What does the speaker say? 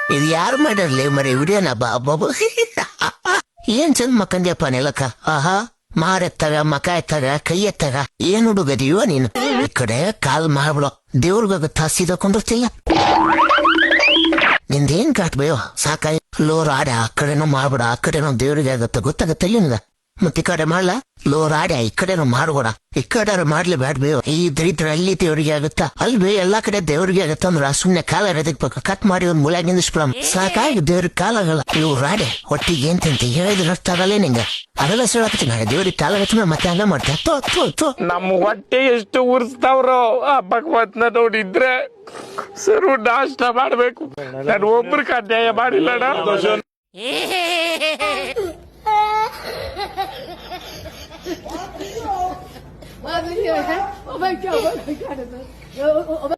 ಇದು ಯಾರು ಮಾಡಿರ್ಲಿ ಮರಿ ವಿಡಿಯೋನ ಬಾಬು ಏನ್ ಚಂದ ಮಕ್ಕಂದ್ಯಪ್ಪ ನೆಲಕ್ಕ ಆಹಾ ಮಾರೆತ್ತಾಗ ಮಕ ಎತ್ತಾಗ ಕೈ ಎತ್ತಾಗ ಏನ್ ಹುಡುಗದಿಯೋ ನೀನು ಈ ಕಡೆ ಕಾಲ್ ಮಾಡ್ಬಿಡೋ ದೇವ್ರಿಗಾಗ ತಾಸಿದ ಕೊಂಡಿರ್ತಿಲ್ಲ ನಿಂದೇನ್ ಕಾಟ್ಬೇಯೋ ಸಾಕಾಯ್ ಲೋರ್ ಆಡ ಆ ಕಡೆನೂ ಮಾಡ್ಬಿಡ ಆ ಕಡೆನೂ ದೇವ್ರಿಗೆ ಆಗತ್ತ ಗೊತ್ತಾಗತ್ತ ನಿನ್ಗ ಮತ್ ಈ ಕಡೆ ಮಾಡ್ಲಾ ಲೋರ್ ಆಡ ಈ ಕಡೆನೂ ಮಾಡ್ಬೋಡ ಈ ಕಡೆ ಮಾಡ್ಲಿ ಬ್ಯಾಡ್ಬೇಯೋ ಈ ದರಿದ್ರ ಅಲ್ಲಿ ದೇವ್ರಿಗೆ ಆಗುತ್ತಾ ಅಲ್ವೇ ಎಲ್ಲಾ ಕಡೆ ದೇವ್ರಿಗೆ ಆಗತ್ತ ಅಂದ್ರ ಸುಮ್ನೆ ಕಾಲ ಎದಕ್ಬೇಕು ಕಟ್ ಮಾಡಿ ಒಂದ್ ಮುಳ್ಯಾಗ ನಿಂದಿಸ್ಬಿಡಮ್ ಸಾಕಾಗಿ ದೇವ್ರಿಗೆ ಕಾಲಾಗಲ್ಲ ಇವ್ ರಾಡೆ ಹೊಟ್ಟಿಗೆ ಏನ್ ತಿಂತ ಹೇಳಿದ್ರೆ ಅಷ್ಟ ಆಗಲ್ಲೇ ನಿಂಗ ಅದೆಲ್ಲ ಹೇಳಕತ್ತೀನಿ ದೇವ್ರಿಗೆ ಕಾಲ ಹಚ್ಚ ಮತ್ತೆ ಹಂಗ ಮಾಡ್ತಾ ನಮ್ಮ ಹೊಟ್ಟೆ ಎಷ್ಟು ಉರ್ಸ್ತಾವ್ರೋ ಆ ಭಗವತ್ನ ನೋಡಿದ್ರೆ ಸರು ನಾಷ್ಟ ಮಾಡ್ಬೇಕು ನಾನು ಒಬ್ರು ಅನ್ಯಾಯ ಮಾಡಿಲ್ಲಣ್ಣ Oh my God.